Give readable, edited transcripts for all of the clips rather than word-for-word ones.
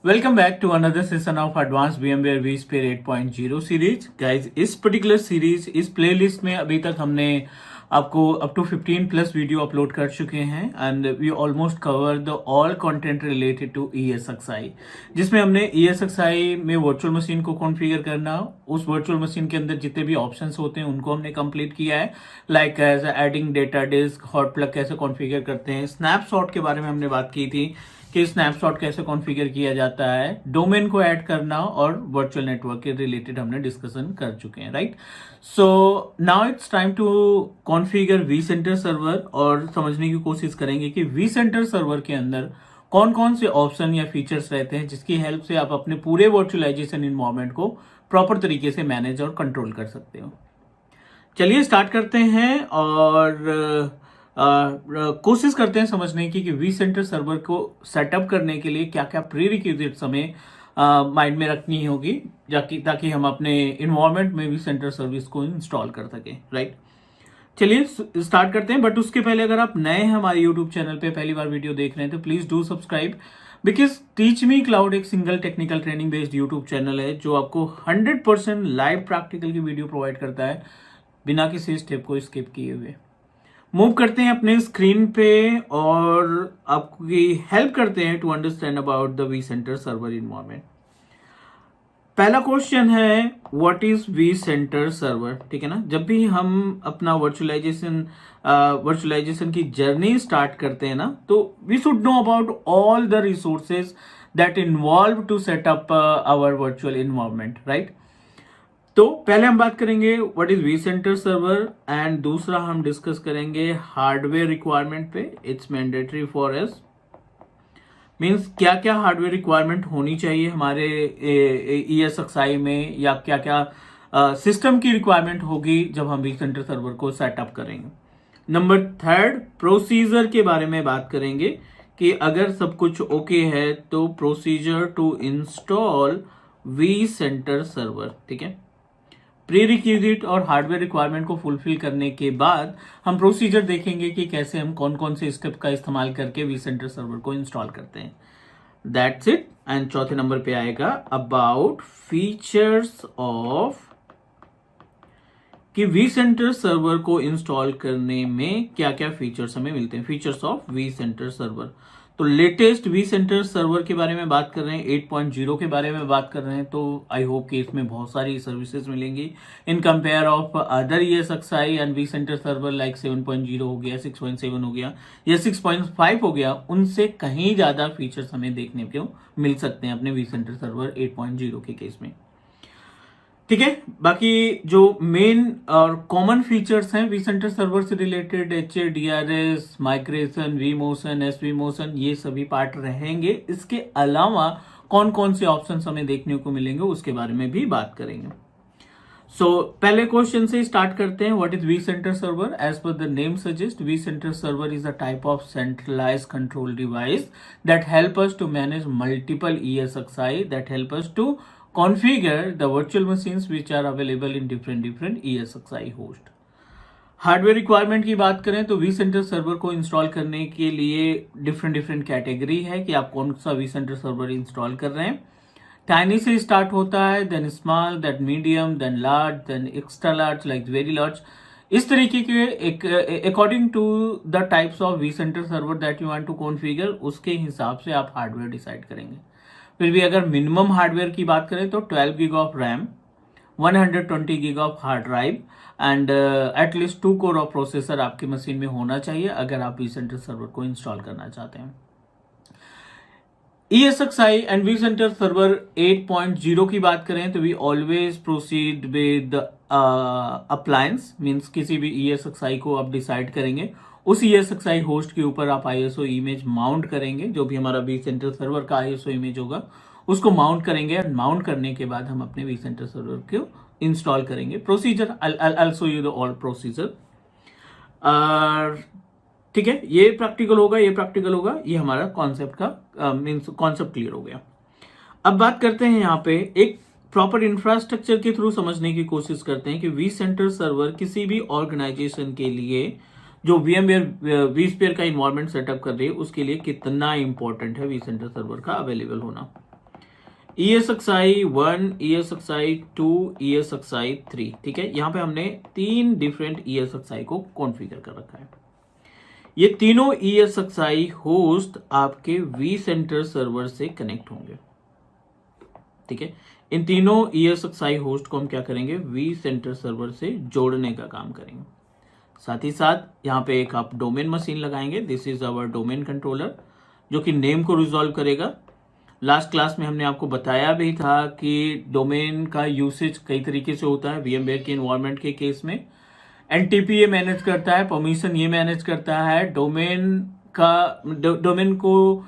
Welcome back to another session of Advanced VMware vSphere 8.0 series guys. इस particular series इस playlist में अभी तक हमने आपको up to 15 plus video upload कर चुके हैं and we almost cover the all content related to ESXi, जिसमें हमने ESXi में वर्चुअल मशीन को कॉन्फ़िगर करना, उस वर्चुअल मशीन के अंदर जितने भी ऑप्शंस होते हैं उनको हमने कंप्लीट किया है, like as adding data disk, hot plug कैसे कॉन्फ़िगर करते हैं, स्नैपशॉट के बारे में हमने बात की थी कि स्नैपशॉट कैसे कॉन्फ़िगर किया जाता है, डोमेन को ऐड करना और वर्चुअल नेटवर्क के रिलेटेड हमने डिस्कशन कर चुके हैं, right. So now it's time to configure vCenter server और समझने की कोशिश करेंगे कि vCenter सर्वर के अंदर कौन कौन से ऑप्शन या फीचर्स रहते हैं जिसकी हेल्प से आप अपने पूरे वर्चुअलाइजेशन इन्वायरमेंट को प्रॉपर तरीके से मैनेज और कंट्रोल कर सकते हो। चलिए स्टार्ट करते हैं और कोशिश करते हैं समझने की कि vCenter सर्वर को सेटअप करने के लिए क्या क्या प्री रिक्विजिट्स हमें माइंड में रखनी होगी ताकि हम अपने इन्वायरमेंट में vCenter सर्विस को इंस्टॉल कर सकें, राइट। चलिए स्टार्ट करते हैं, बट उसके पहले अगर आप नए हैं हमारे यूट्यूब चैनल पे, पहली बार वीडियो देख रहे हैं तो please do subscribe, because Teach Me Cloud एक single technical training based YouTube channel है जो आपको 100% लाइव प्रैक्टिकल की वीडियो प्रोवाइड करता है बिना किसी स्टेप को स्किप किए हुए। मूव करते हैं अपने स्क्रीन पे और आपकी हेल्प करते हैं to understand about the vCenter server environment. पहला क्वेश्चन है व्हाट इज vCenter सर्वर, ठीक है ना। जब भी हम अपना वर्चुअलाइजेशन की जर्नी स्टार्ट करते हैं ना, तो we should know about all the resources that involve to set up our virtual environment, right. तो पहले हम बात करेंगे what is vCenter server and दूसरा हम डिस्कस करेंगे हार्डवेयर रिक्वायरमेंट पे। It's mandatory for us, means क्या क्या हार्डवेयर रिक्वायरमेंट होनी चाहिए हमारे ESXi में, या क्या क्या सिस्टम की रिक्वायरमेंट होगी जब हम vCenter सर्वर को सेटअप करेंगे। नंबर थर्ड, प्रोसीजर के बारे में बात करेंगे कि अगर सब कुछ ओके है तो procedure to install vCenter server, ठीक है। प्री रिक्विजिट और हार्डवेयर रिक्वायरमेंट को फुलफिल करने के बाद हम प्रोसीजर देखेंगे कि कैसे हम कौन कौन से स्टेप का इस्तेमाल करके vCenter सर्वर को इंस्टॉल करते हैं। That's it. एंड चौथे नंबर पे आएगा अबाउट फीचर्स ऑफ कि vCenter सर्वर को इंस्टॉल करने में क्या क्या फीचर्स हमें मिलते हैं, फीचर्स ऑफ vCenter सर्वर। तो लेटेस्ट vCenter सर्वर के बारे में बात कर रहे हैं, 8.0 के बारे में बात कर रहे हैं, तो आई होप कि इसमें बहुत सारी सर्विसेज मिलेंगी in compare of other ESXi and vCenter server like 7.0 हो गया, 6.7 हो गया या 6.5 हो गया, उनसे कहीं ज्यादा फीचर्स हमें देखने को मिल सकते हैं अपने vCenter सर्वर 8.0 के केस में, ठीक है। बाकी जो मेन और कॉमन फीचर्स हैं vCenter सर्वर से related, HADRS, migration, vMotion, SVMotion, ये सभी पार्ट रहेंगे। इसके अलावा कौन कौन से ऑप्शंस हमें देखने को मिलेंगे उसके बारे में भी बात करेंगे। पहले क्वेश्चन से स्टार्ट करते हैं। What is vCenter server? As per the name suggest, vCenter server is a type of centralised control device that help us to manage multiple ESXi, that help us to configure the virtual machines which are available in different ESXi host। Hardware requirement की बात करें तो vCenter server को install करने के लिए different category है कि आप कौन सा vCenter सर्वर इंस्टॉल कर रहे हैं। टाइनी से स्टार्ट होता है, then small, then medium, then large, then extra large, like very large. इस तरीके के according to the types of vCenter server that you want to configure, उसके हिसाब से आप हार्डवेयर डिसाइड करेंगे। फिर भी अगर मिनिमम हार्डवेयर की बात करें तो 12 GB of RAM, 120 GB of hard drive and at least 2 core of processor आपकी मशीन में होना चाहिए अगर आप vCenter सर्वर को इंस्टॉल करना चाहते हैं। ESXi एंड vCenter सर्वर 8.0 की बात करें तो we always proceed with appliance, means किसी भी ESXi को आप डिसाइड करेंगे, उस ESXi होस्ट के ऊपर आप ISO इमेज माउंट करेंगे, जो भी हमारा vCenter सर्वर का ISO इमेज होगा उसको माउंट करेंगे, एंड माउंट करने के बाद हम अपने vCenter सर्वर को इंस्टॉल करेंगे। Procedure I'll show you the all procedure, ठीक है। ये प्रैक्टिकल होगा, ये प्रैक्टिकल होगा, ये हमारा कॉन्सेप्ट का मींस कॉन्सेप्ट क्लियर हो गया। अब बात करते हैं यहाँ पे एक प्रॉपर इंफ्रास्ट्रक्चर के थ्रू समझने की कोशिश करते हैं कि vCenter सर्वर किसी भी ऑर्गेनाइजेशन के लिए जो vSphere का इन्वायरमेंट सेटअप कर रही है उसके लिए कितना इंपॉर्टेंट है vCenter सर्वर का अवेलेबल होना। ESXi 1, ESXi 2, ESXi 3, ठीक है। यहाँ पे हमने 3 डिफरेंट ESXi को कॉन्फ़िगर कर रखा है। ये तीनों ESXi होस्ट आपके vCenter सर्वर से कनेक्ट होंगे, ठीक है। इन तीनों ESXi होस्ट को हम क्या करेंगे, vCenter सर्वर से जोड़ने का काम करेंगे। साथ ही साथ यहाँ पे एक आप डोमेन मशीन लगाएंगे, this is our domain controller, जो कि नेम को रिजॉल्व करेगा। लास्ट क्लास में हमने आपको बताया भी था कि डोमेन का यूसेज कई तरीके से होता है। VMware के इन्वायरमेंट के केस में NTP ये मैनेज करता है, परमिशन ये मैनेज करता है, डोमेन को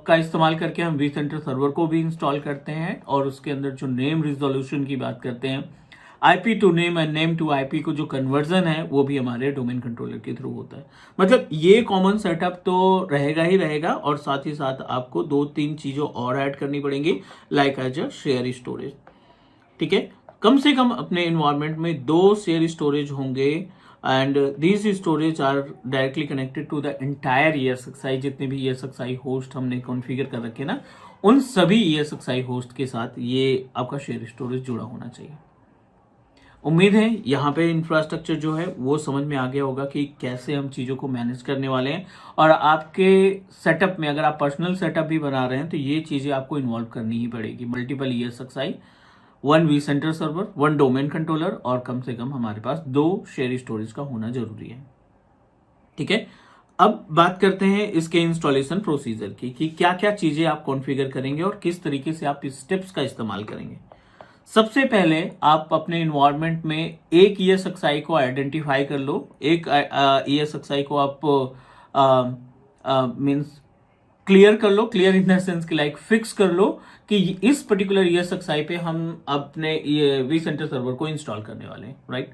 का इस्तेमाल करके हम vCenter सर्वर को भी इंस्टॉल करते हैं, और उसके अंदर जो नेम रिजोल्यूशन की बात करते हैं, IP to name and name to IP को जो कन्वर्जन है वो भी हमारे डोमेन कंट्रोलर के थ्रू होता है। मतलब ये कॉमन सेटअप तो रहेगा ही रहेगा, और साथ ही साथ आपको 2-3 चीजों और ऐड करनी पड़ेंगी, like as a share storage, ठीक है। कम से कम अपने इन्वायरमेंट में 2 शेयर स्टोरेज होंगे, and these storage are directly connected to the entire ESXi। जितने भी ESXi होस्ट हमने कॉन्फ़िगर कर रखे ना, उन सभी ESXi होस्ट के साथ ये आपका शेयर स्टोरेज जुड़ा होना चाहिए। उम्मीद है यहाँ पे इंफ्रास्ट्रक्चर जो है वो समझ में आ गया होगा कि कैसे हम चीज़ों को मैनेज करने वाले हैं। और आपके सेटअप में अगर आप पर्सनल सेटअप भी बना रहे हैं तो ये चीज़ें आपको इन्वॉल्व करनी ही पड़ेगी। Multiple ESXi, 1 vCenter server, 1 domain controller, और कम से कम हमारे पास 2 शेयर स्टोरेज का होना जरूरी है, ठीक है। अब बात करते हैं इसके इंस्टॉलेशन प्रोसीजर की, कि क्या क्या चीज़ें आप कॉन्फ़िगर करेंगे और किस तरीके से आप इस स्टेप्स का इस्तेमाल करेंगे। सबसे पहले आप अपने इन्वायरमेंट में एक ESXi को आइडेंटिफाई कर लो। एक ESXi को आप मीन्स क्लियर कर लो, क्लियर इन द सेंस कि लाइक फिक्स कर लो कि इस पर्टिकुलर ESXi पे हम अपने vCenter सर्वर को इंस्टॉल करने वाले हैं, राइट।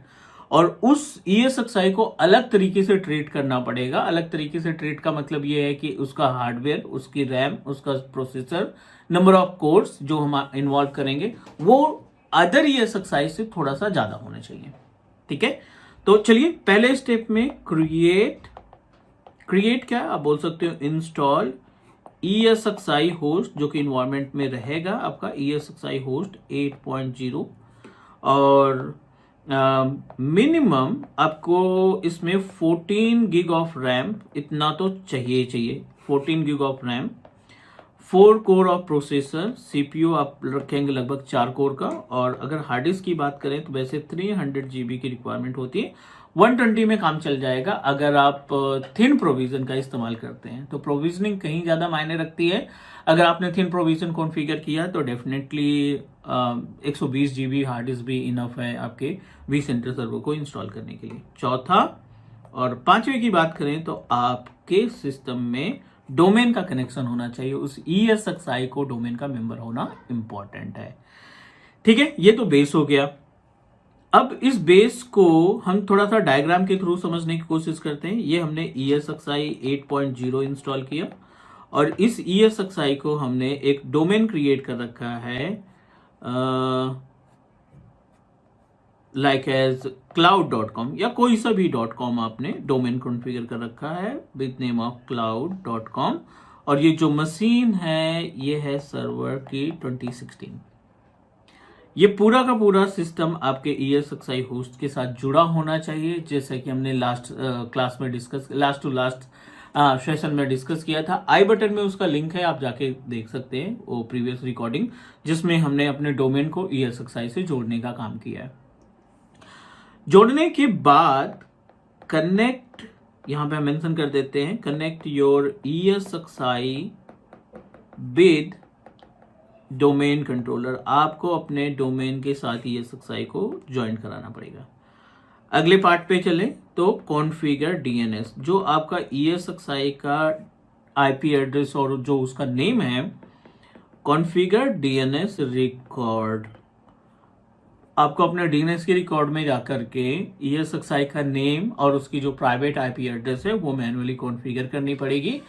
और उस ESXi को अलग तरीके से ट्रीट करना पड़ेगा। अलग तरीके से ट्रीट का मतलब ये है कि उसका हार्डवेयर, उसकी रैम, उसका प्रोसेसर, नंबर ऑफ कोर्स जो हम इन्वॉल्व करेंगे वो अदर ESXi से थोड़ा सा ज्यादा होना चाहिए, ठीक है। तो चलिए पहले स्टेप में क्रिएट क्या आप बोल सकते हो, इंस्टॉल ESXi होस्ट, जो कि इन्वायरमेंट में रहेगा आपका ESXi होस्ट 8.0, और मिनिमम आपको इसमें 14 GB ऑफ रैम इतना तो चाहिए। 14 GB of RAM, 4 core of processor, CPU आप रखेंगे लगभग 4 कोर का, और अगर हार्ड डिस्क की बात करें तो वैसे 300 GB की रिक्वायरमेंट होती है। 120 में काम चल जाएगा अगर आप थिन प्रोविजन का इस्तेमाल करते हैं, तो प्रोविजनिंग कहीं ज़्यादा मायने रखती है। अगर आपने थिन प्रोविजन कॉन्फ़िगर किया तो डेफिनेटली 120 GB हार्ड डिस्क भी इनफ है आपके vCenter सर्वर को इंस्टॉल करने के लिए। चौथा और पांचवें की बात करें तो आपके सिस्टम में डोमेन का कनेक्शन होना चाहिए। उस ESXi को डोमेन का मेंबर होना इंपॉर्टेंट है, ठीक है। ये तो बेस हो गया। अब इस बेस को हम थोड़ा सा डायग्राम के थ्रू समझने की कोशिश करते हैं। ये हमने ESXi 8.0 इंस्टॉल किया, और इस ESXi को हमने एक डोमेन क्रिएट कर रखा है लाइक एज cloud.com, या कोई सा भी .com आपने डोमेन कॉन्फ़िगर कर रखा है विद नेम ऑफ cloud.com। और ये जो मशीन है ये है सर्वर की 2016। ये पूरा का पूरा सिस्टम आपके ESXi होस्ट के साथ जुड़ा होना चाहिए, जैसे कि हमने लास्ट क्लास में लास्ट टू लास्ट सेशन में डिस्कस किया था। आई बटन में उसका लिंक है, आप जाके देख सकते हैं वो प्रीवियस रिकॉर्डिंग, जिसमें हमने अपने डोमेन को ESXi से जोड़ने का काम किया है। जोड़ने के बाद कनेक्ट, यहां पे हम मेंशन कर देते हैं, connect your ESXi with domain controller. आपको अपने डोमेन के साथ ESXi को ज्वाइन कराना पड़ेगा। अगले पार्ट पे चले तो कॉन्फ़िगर DNS, जो आपका ESXi का IP एड्रेस और जो उसका नेम है, कॉन्फ़िगर DNS रिकॉर्ड। आपको अपने DNS के रिकॉर्ड में जाकर के ESXi का नेम और उसकी जो प्राइवेट IP एड्रेस है वो मैन्युअली कॉन्फ़िगर करनी पड़ेगी,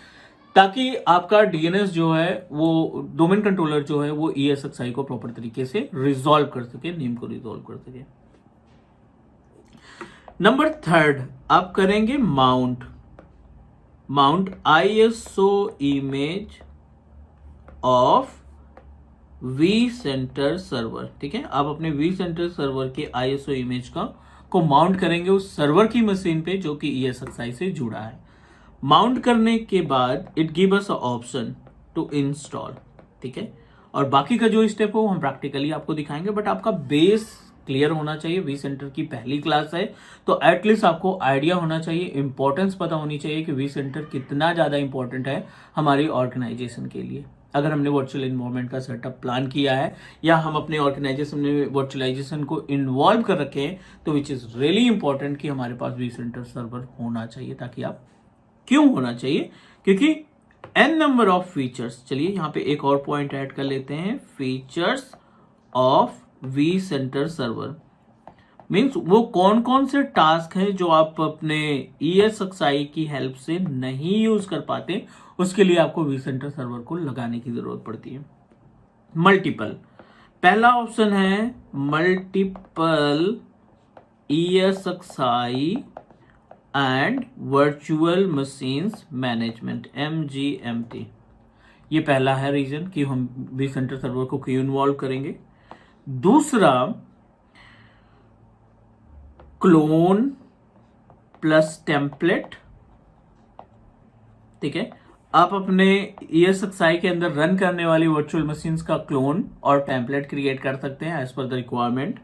ताकि आपका DNS जो है वो डोमेन कंट्रोलर जो है वो ESXi को प्रॉपर तरीके से रिजॉल्व कर सके, नेम को रिजॉल्व कर सके। नंबर 3 आप करेंगे mount ISO image of vCenter server. ठीक है, आप अपने वी सेंटर सर्वर के ISO इमेज को माउंट करेंगे उस सर्वर की मशीन पे जो कि ESXi से जुड़ा है। माउंट करने के बाद it give us a option to install. ठीक है, और बाकी का जो स्टेप हो हम प्रैक्टिकली आपको दिखाएंगे, बट आपका बेस क्लियर होना चाहिए। वी सेंटर की पहली क्लास है तो एटलीस्ट आपको आइडिया होना चाहिए, इंपॉर्टेंस पता होनी चाहिए कि वी सेंटर कितना ज़्यादा इंपॉर्टेंट है हमारी ऑर्गेनाइजेशन के लिए। अगर हमने वर्चुअल इन्वायरमेंट का सेटअप प्लान किया है या हम अपने ऑर्गेनाइजेशन में वर्चुअलाइजेशन को इन्वॉल्व कर रखे हैं तो विच इज़ रियली इंपॉर्टेंट कि हमारे पास वी सेंटर सर्वर होना चाहिए। ताकि आप, क्यों होना चाहिए, क्योंकि n नंबर ऑफ फीचर्स। चलिए यहाँ पे एक और पॉइंट ऐड कर लेते हैं, features of vCenter server means वो कौन कौन से टास्क हैं जो आप अपने ESXi की हेल्प से नहीं यूज कर पाते, उसके लिए आपको वी सेंटर सर्वर को लगाने की जरूरत पड़ती है। मल्टीपल, पहला ऑप्शन है multiple ESXi and virtual machines management, MGMT। ये पहला है रीजन कि हम वी सेंटर सर्वर को क्यों इन्वॉल्व करेंगे। दूसरा, क्लोन प्लस टेम्पलेट। ठीक है, आप अपने ESXi के अंदर रन करने वाली वर्चुअल मशीन्स का क्लोन और टेम्पलेट क्रिएट कर सकते हैं as per the requirement.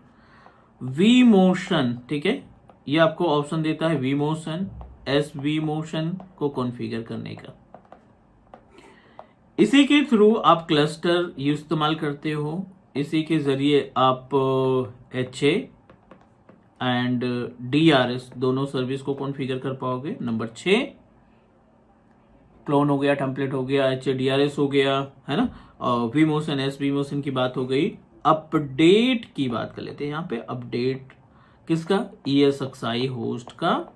We motion, ठीक है, ये आपको ऑप्शन देता है वी मोशन, SV मोशन को कॉन्फ़िगर करने का। इसी के थ्रू आप क्लस्टर इस्तेमाल करते हो, इसी के जरिए आप HA एंड DRS दोनों सर्विस को कॉन्फ़िगर कर पाओगे। नंबर 6, क्लोन हो गया, टेम्पलेट हो गया, HA DRS हो गया, है ना, और वी मोशन SV मोशन की बात हो गई। अपडेट की बात कर लेते हैं यहाँ पे। अपडेट किसका, ESXi होस्ट का,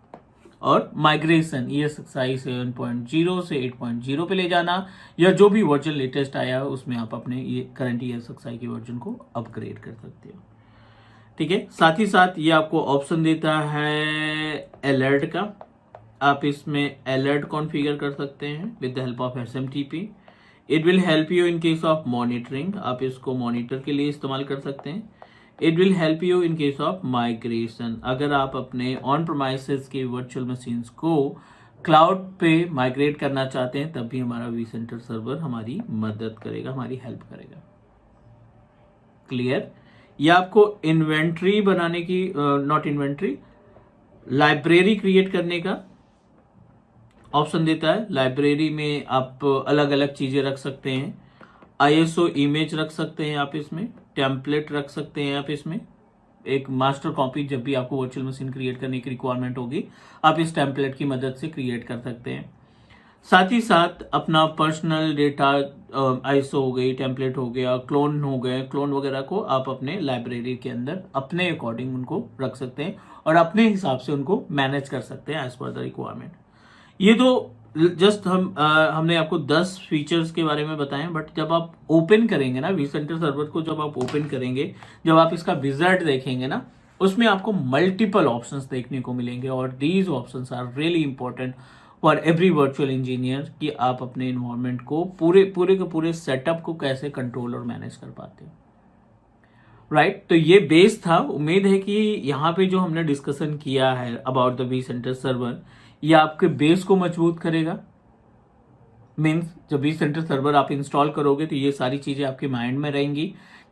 और माइग्रेशन ESXi 7.0 से 8.0 पे ले जाना, या जो भी वर्जन लेटेस्ट आया है उसमें आप अपने ये करंट ESXi के वर्जन को अपग्रेड कर सकते हो। ठीक है, साथ ही साथ ये आपको ऑप्शन देता है अलर्ट का। आप इसमें अलर्ट कॉन्फ़िगर कर सकते हैं with the help of SMTP। It will help you in case of monitoring, आप इसको मॉनिटर के लिए इस्तेमाल कर सकते हैं। It will help you in case of migration, अगर आप अपने ऑन प्रोमाइसेस की वर्चुअल मशीन्स को क्लाउड पे माइग्रेट करना चाहते हैं तब भी हमारा वी सेंटर सर्वर हमारी मदद करेगा, हमारी हेल्प करेगा। क्लियर। ये आपको इन्वेंट्री बनाने की, नॉट इन्वेंट्री, लाइब्रेरी क्रिएट करने का ऑप्शन देता है। लाइब्रेरी में आप अलग अलग चीजें रख सकते हैं, ISO इमेज रख सकते हैं आप इसमें, टेम्पलेट रख सकते हैं आप इसमें। एक मास्टर कॉपी जब भी आपको वर्चुअल मशीन क्रिएट करने की रिक्वायरमेंट होगी आप इस टेम्पलेट की मदद से क्रिएट कर सकते हैं। साथ ही साथ अपना पर्सनल डेटा, ISO हो गई, टेम्पलेट हो गया, क्लोन हो गए, क्लोन वगैरह को आप अपने लाइब्रेरी के अंदर अपने अकॉर्डिंग उनको रख सकते हैं और अपने हिसाब से उनको मैनेज कर सकते हैं एज पर द रिक्वायरमेंट। ये तो जस्ट हमने आपको 10 फीचर्स के बारे में बताए, बट जब आप ओपन करेंगे ना वी सेंटर सर्वर को, जब आप ओपन करेंगे, जब आप इसका विजार्ड देखेंगे ना, उसमें आपको मल्टीपल ऑप्शंस देखने को मिलेंगे और these options are really important for every virtual engineer कि आप अपने इन्वायरमेंट को पूरे के पूरे सेटअप को कैसे कंट्रोल और मैनेज कर पाते हो। राइट, तो ये बेस था। उम्मीद है कि यहाँ पे जो हमने डिस्कशन किया है about the vCenter server, ये आपके बेस को मजबूत करेगा। मीन्स जब वी सेंटर सर्वर आप इंस्टॉल करोगे तो ये सारी चीजें आपके माइंड में रहेंगी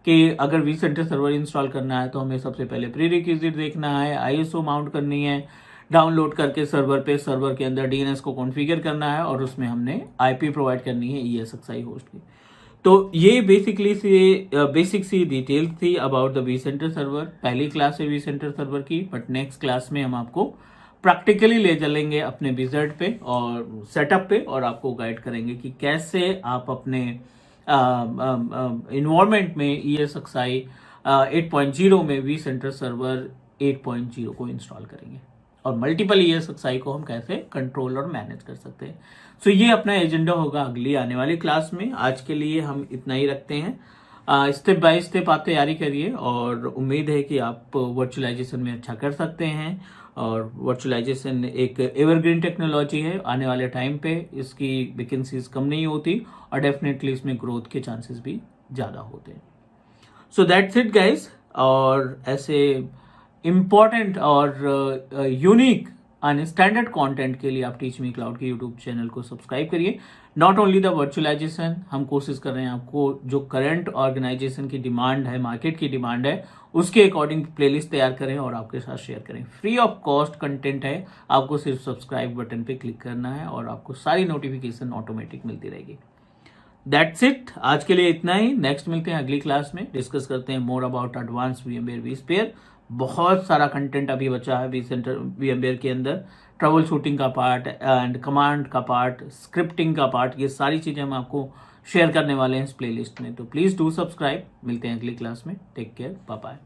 कि अगर वी सेंटर सर्वर इंस्टॉल करना है तो हमें सबसे पहले प्री रिक्विजिट देखना है, ISO माउंट करनी है, डाउनलोड करके सर्वर पे, सर्वर के अंदर DNS को कॉन्फ़िगर करना है और उसमें हमने IP प्रोवाइड करनी है ESXi होस्ट की। तो ये बेसिक सी डिटेल थी about the vCenter server. पहली क्लास है वी सेंटर सर्वर की, बट नेक्स्ट क्लास में हम आपको प्रैक्टिकली ले चलेंगे अपने विजिट पे और सेटअप पे और आपको गाइड करेंगे कि कैसे आप अपने इन्वायरमेंट में ESXi 8.0 में वी सेंटर सर्वर 8.0 को इंस्टॉल करेंगे और मल्टीपल ESXi को हम कैसे कंट्रोल और मैनेज कर सकते हैं। सो ये अपना एजेंडा होगा अगली आने वाली क्लास में। आज के लिए हम इतना ही रखते हैं। स्टेप बाय स्टेप आप तैयारी करिए और उम्मीद है कि आप वर्चुअलाइजेशन में अच्छा कर सकते हैं और वर्चुअलाइजेशन एक एवरग्रीन टेक्नोलॉजी है, आने वाले टाइम पे इसकी वैकेंसीज कम नहीं होती और डेफिनेटली इसमें ग्रोथ के चांसेस भी ज़्यादा होते हैं. So that's it guys. और ऐसे इम्पॉर्टेंट और यूनिक एंड स्टैंडर्ड कंटेंट के लिए आप टीच मी क्लाउड के यूट्यूब चैनल को सब्सक्राइब करिए. नॉट ओनली द वर्चुअलाइजेशन, हम कोशिश कर रहे हैं आपको जो करंट ऑर्गेनाइजेशन की डिमांड है, मार्केट की डिमांड है, उसके अकॉर्डिंग प्लेलिस्ट तैयार करें और आपके साथ शेयर करें. फ्री ऑफ कॉस्ट कंटेंट है, आपको सिर्फ सब्सक्राइब बटन पे क्लिक करना है और आपको सारी नोटिफिकेशन ऑटोमेटिक मिलती रहेगी. That's it. आज के लिए इतना ही. नेक्स्ट मिलते हैं अगली क्लास में, डिस्कस करते हैं more about advance VMware vSphere. बहुत सारा कंटेंट अभी बचा है VMware के अंदर. ट्रबल शूटिंग का पार्ट एंड कमांड का पार्ट, स्क्रिप्टिंग का पार्ट, ये सारी चीज़ें हम आपको शेयर करने वाले हैं इस प्लेलिस्ट में. तो प्लीज़ डू सब्सक्राइब. मिलते हैं अगली क्लास में. Take care. Bye bye.